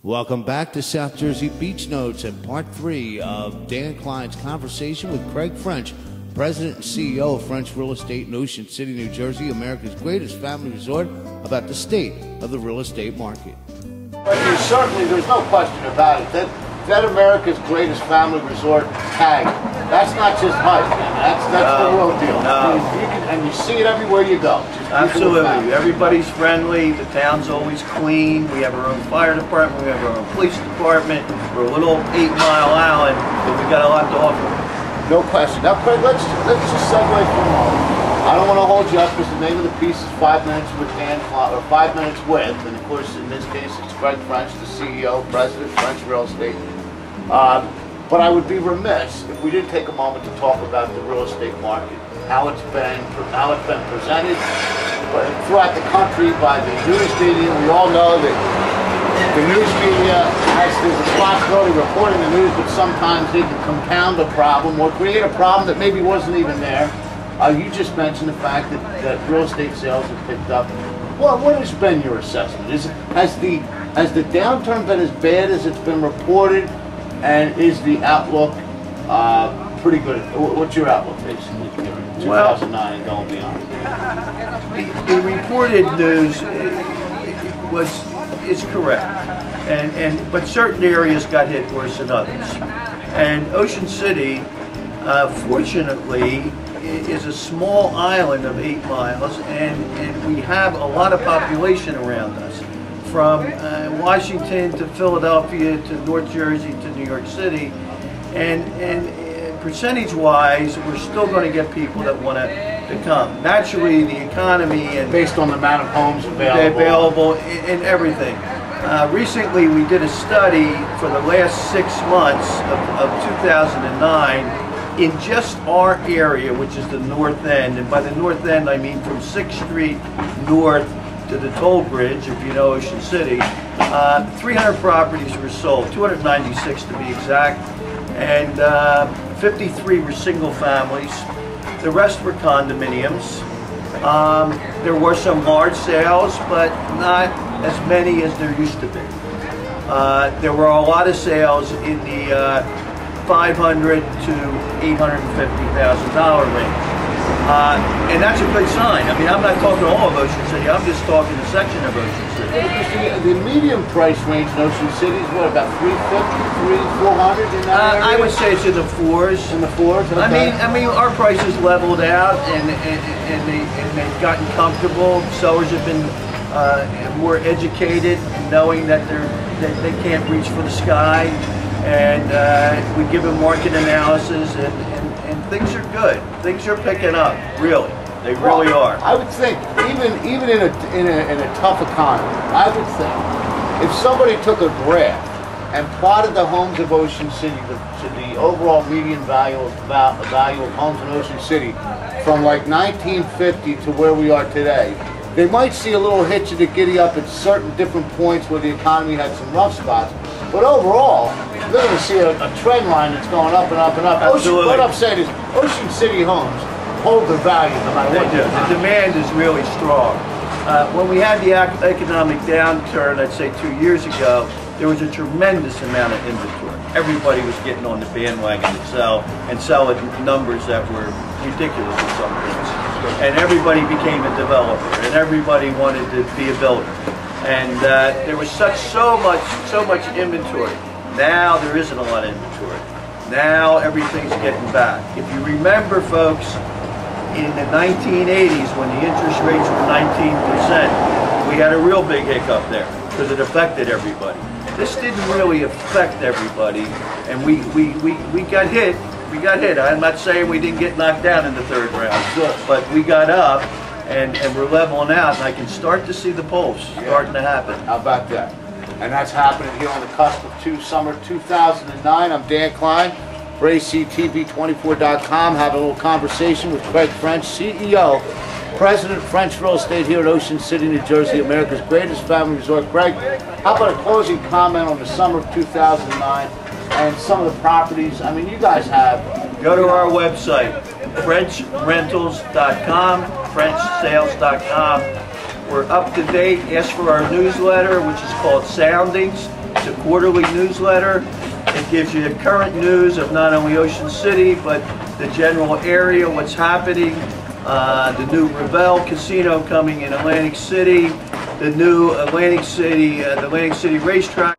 Welcome back to South Jersey Beach Notes at part 3 of Dan Klein's conversation with Craig French, President and CEO of French Real Estate in Ocean City, New Jersey, America's greatest family resort, about the state of the real estate market. But certainly, there's no question about it, that America's greatest family resort tag, that's not just hype, man. That's the real deal. No. And you see it everywhere you go. Absolutely. Everybody's friendly. The town's always clean. We have our own fire department. We have our own police department. We're a little 8-mile island, but we've got a lot to offer. No question. Now, Craig, let's just segue for a moment. I don't want to hold you up because the name of the piece is 5 Minutes with Dan Klein, or 5 Minutes with, and of course, in this case, it's Craig French, the CEO, President, French Real Estate. But I would be remiss if we didn't take a moment to talk about the real estate market, how it's been presented throughout the country by the news media. We all know that the news media has the responsibility of reporting the news, but sometimes they can compound a problem or create a problem that maybe wasn't even there. You just mentioned the fact that real estate sales have picked up. Well, what has been your assessment? Has the downturn been as bad as it's been reported? And is the outlook pretty good? What's your outlook, basically, for 2009 and going beyond? The reported news is correct, but certain areas got hit worse than others. And Ocean City, fortunately, is a small island of 8 miles, and we have a lot of population around us. From Washington to Philadelphia to North Jersey to New York City, and percentage-wise, we're still going to get people that want to come. Naturally, the economy and based on the amount of homes available and everything. Recently, we did a study for the last 6 months of 2009 in just our area, which is the North End, and by the North End, I mean from 6th Street north to the toll bridge, if you know Ocean City. 300 properties were sold, 296 to be exact, and 53 were single families. The rest were condominiums. There were some large sales, but not as many as there used to be. There were a lot of sales in the $500,000 to $850,000 range. And that's a good sign. I mean, I'm not talking all of Ocean City, I'm just talking a section of Ocean City. The medium price range in Ocean City is what, about $350,000, $400,000 in that area? I would say it's in the 4s. In the 4s? Okay. I mean, our prices leveled out, and they've gotten comfortable. Sellers have been more educated, knowing that they can't reach for the sky, and we give them market analysis, and things are good. Things are picking up, really. They really are. I would think, even in a tough economy, I would think if somebody took a graph and plotted the homes of Ocean City to the overall median value of homes in Ocean City from like 1950 to where we are today, they might see a little hitch of the giddy up at certain different points where the economy had some rough spots. But overall, they're going to see a trend line that's going up and up and up. Absolutely. What I'm saying is, Ocean City homes hold their value no matter what. The demand is really strong. When we had the economic downturn, I'd say 2 years ago, there was a tremendous amount of inventory. Everybody was getting on the bandwagon to sell at numbers that were ridiculous in some cases. And everybody became a developer, and everybody wanted to be a builder. And there was so much inventory. Now there isn't a lot of inventory. Now everything's getting back. If you remember, folks, in the 1980s when the interest rates were 19%, we had a real big hiccup there because it affected everybody. This didn't really affect everybody, and we got hit. We got hit. I'm not saying we didn't get knocked down in the 3rd round, but we got up, and we're leveling out, and I can start to see the pulse starting to happen. How about that? And that's happening here on the cusp of summer 2009. I'm Dan Klein for ACTV24.com. Having a little conversation with Craig French, CEO, President of French Real Estate here at Ocean City, New Jersey, America's greatest family resort. Craig, how about a closing comment on the summer of 2009 and some of the properties? I mean, you guys have... Go to our website, FrenchRentals.com, FrenchSales.com. We're up to date. Ask for our newsletter, which is called Soundings. It's a quarterly newsletter. It gives you current news of not only Ocean City, but the general area, what's happening, the new Revel Casino coming in Atlantic City, the new Atlantic City racetrack.